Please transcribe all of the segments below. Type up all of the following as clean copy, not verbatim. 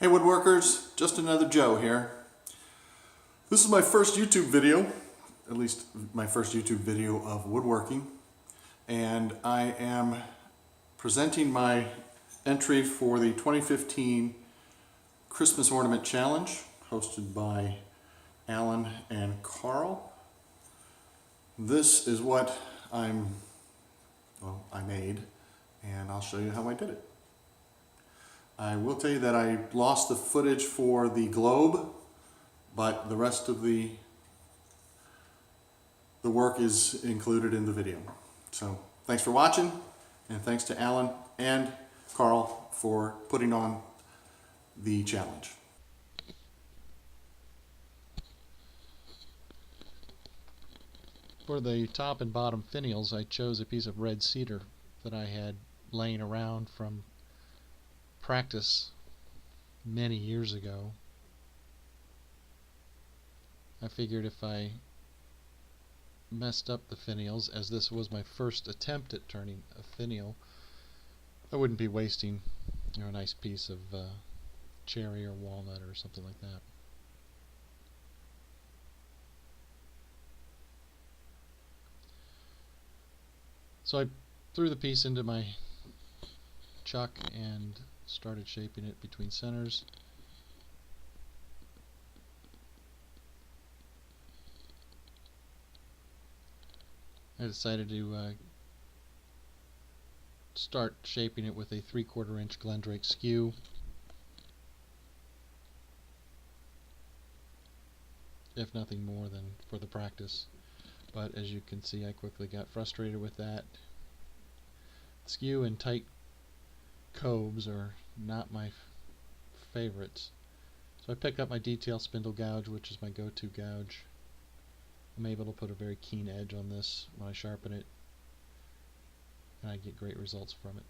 Hey woodworkers, just another Joe here. This is my first YouTube video, at least my first YouTube video of woodworking, and I am presenting my entry for the 2015 Christmas Ornament Challenge hosted by Alan and Carl. This is what I made, and I'll show you how I did it. I will tell you that I lost the footage for the globe, but the rest of the work is included in the video. So thanks for watching, and thanks to Alan and Carl for putting on the challenge. For the top and bottom finials, I chose a piece of red cedar that I had laying around from practice many years ago. I figured if I messed up the finials, as this was my first attempt at turning a finial, I wouldn't be wasting, a nice piece of cherry or walnut or something like that. So I threw the piece into my chuck and started shaping it between centers. I decided to start shaping it with a 3/4 inch Glendrake skew. If nothing more than for the practice. But as you can see, I quickly got frustrated with that. Skew and tight cobes are not my favorites. So I picked up my detail spindle gouge, which is my go-to gouge. I'm able to put a very keen edge on this when I sharpen it, and I get great results from it.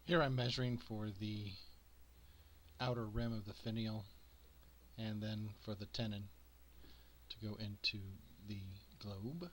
Here I'm measuring for the outer rim of the finial and then for the tenon to go into the globe.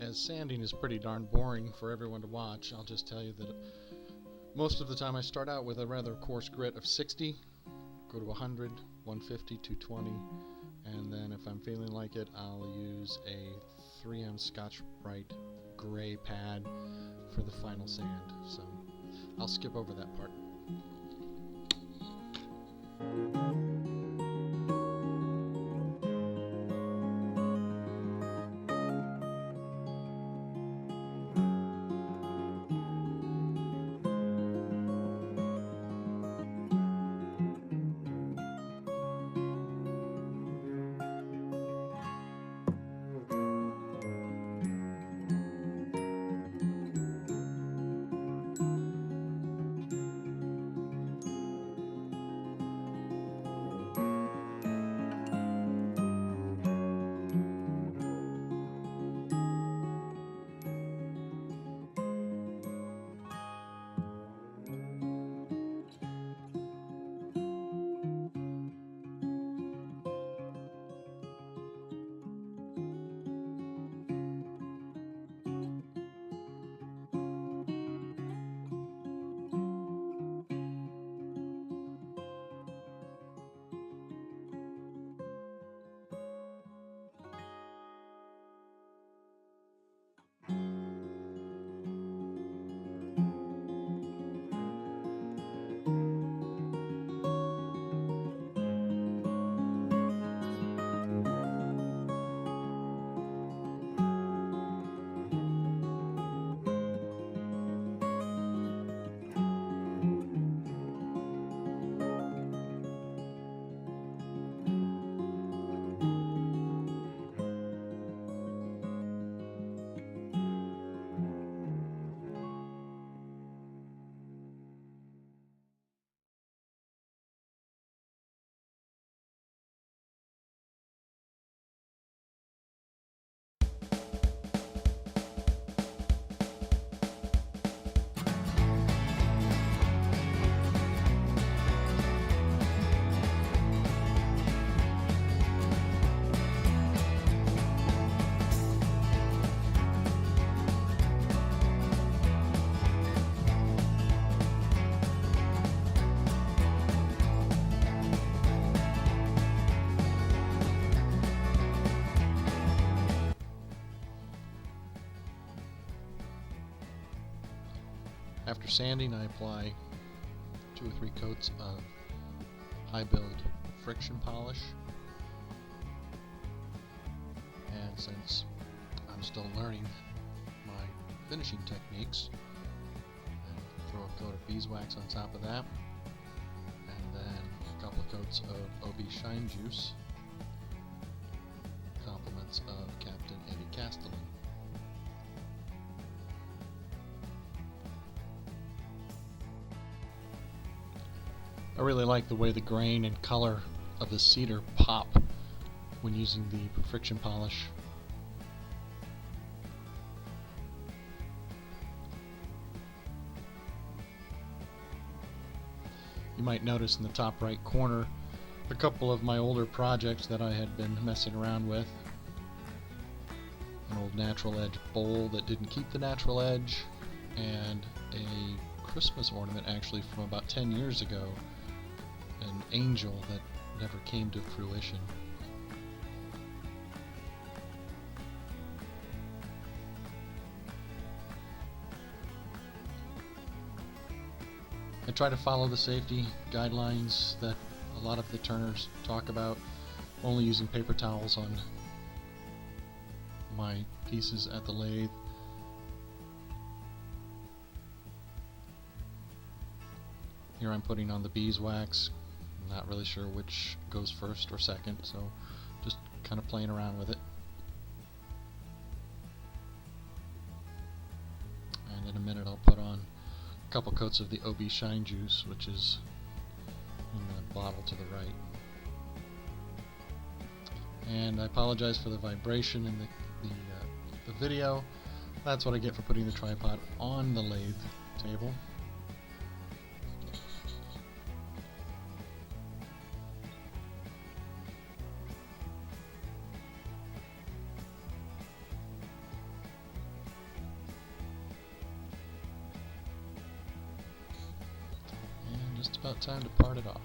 as sanding is pretty darn boring for everyone to watch, I'll just tell you that most of the time I start out with a rather coarse grit of 60, go to 100, 150, 220, and then if I'm feeling like it, I'll use a 3M Scotch-Brite gray pad for the final sand. So I'll skip over that part. After sanding, I apply 2 or 3 coats of high build friction polish. And since I'm still learning my finishing techniques, I throw a coat of beeswax on top of that, and then a couple of coats of OB Shine Juice, compliments of Captain Eddie Castellan. I really like the way the grain and color of the cedar pop when using the friction polish. You might notice in the top right corner a couple of my older projects that I had been messing around with. An old natural edge bowl that didn't keep the natural edge, and a Christmas ornament actually from about 10 years ago, an angel that never came to fruition. I try to follow the safety guidelines that a lot of the turners talk about, only using paper towels on my pieces at the lathe. Here I'm putting on the beeswax. I'm not really sure which goes first or second, so just kind of playing around with it. And in a minute I'll put on a couple coats of the OB Shine Juice, which is in the bottle to the right. And I apologize for the vibration in the video. That's what I get for putting the tripod on the lathe table. just about time to part it off.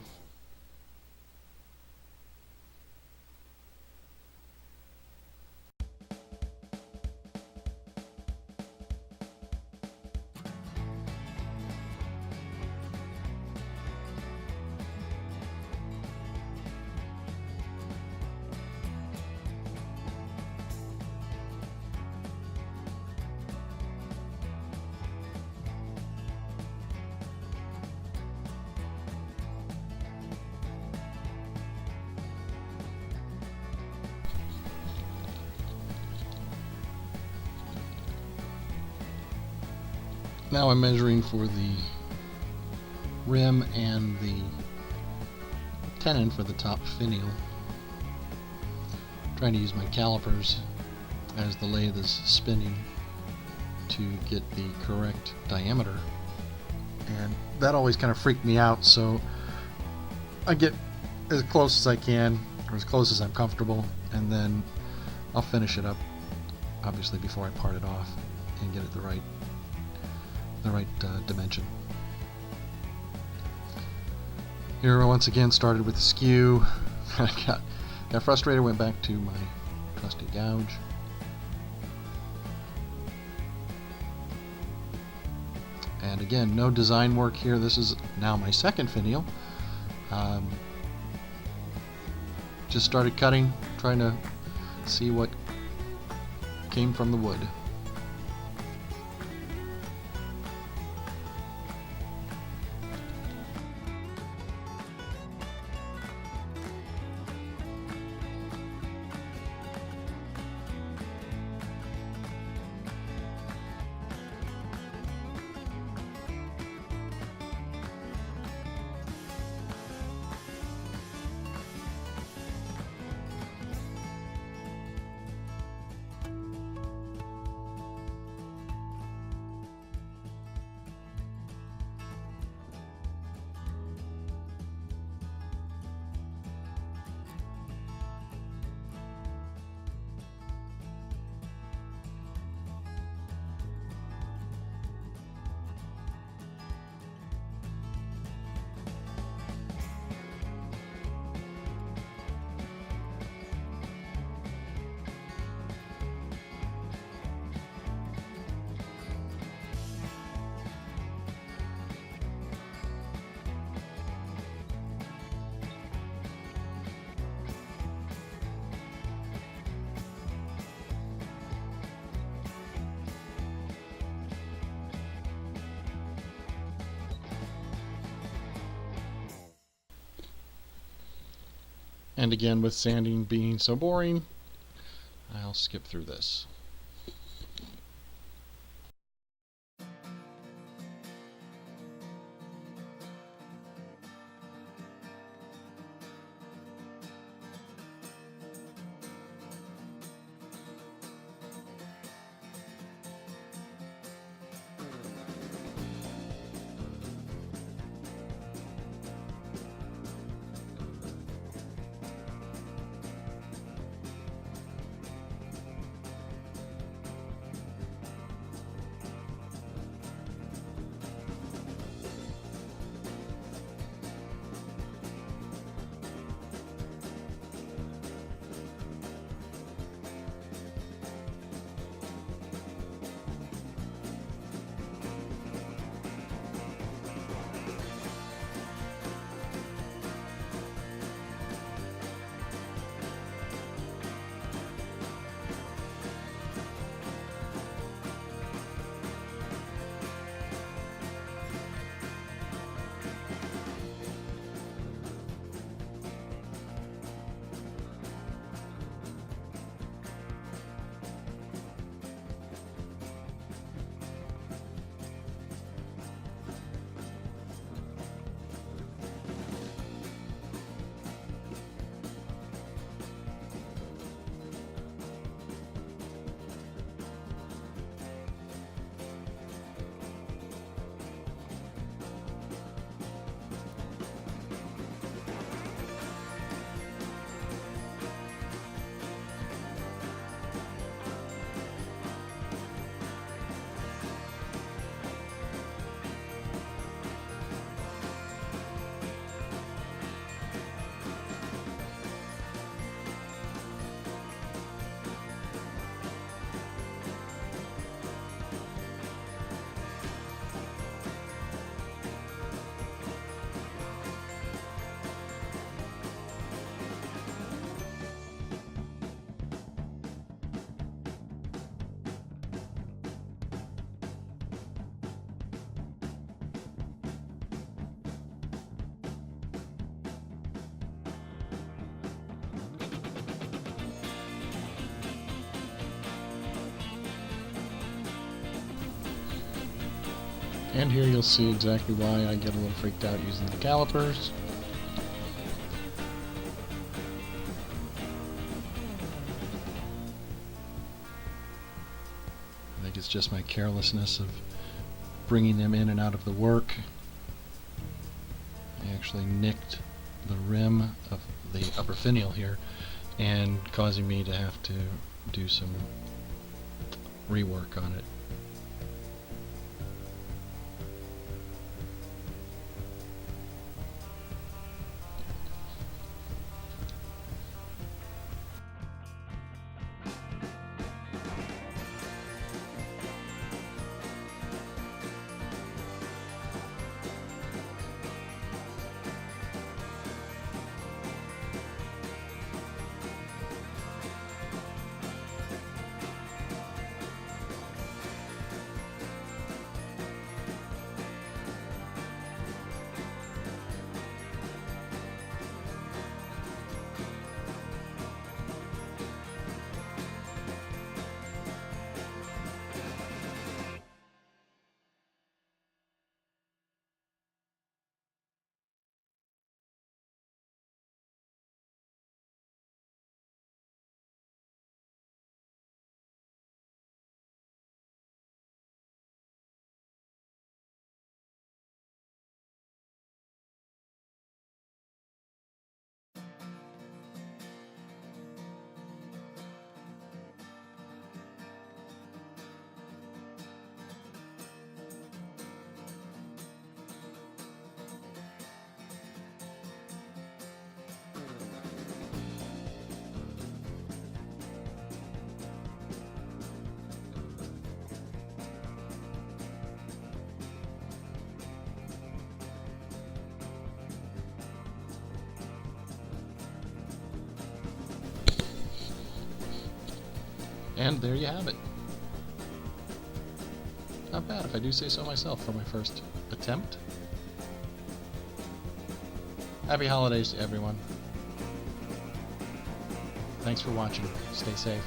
Now I'm measuring for the rim and the tenon for the top finial. I'm trying to use my calipers as the lathe is spinning to get the correct diameter, and that always kind of freaked me out, so I get as close as I can, or as close as I'm comfortable, and then I'll finish it up, obviously, before I part it off and get it the right dimension. Here, once again, started with the skew. I got frustrated, went back to my trusty gouge. And again, no design work here. This is now my second finial. Just started cutting, trying to see what came from the wood. And again, with sanding being so boring, I'll skip through this. And here you'll see exactly why I get a little freaked out using the calipers. I think it's just my carelessness of bringing them in and out of the work. I actually nicked the rim of the upper finial here and causing me to have to do some rework on it. And there you have it. Not bad, if I do say so myself, for my first attempt. Happy holidays to everyone. Thanks for watching. Stay safe.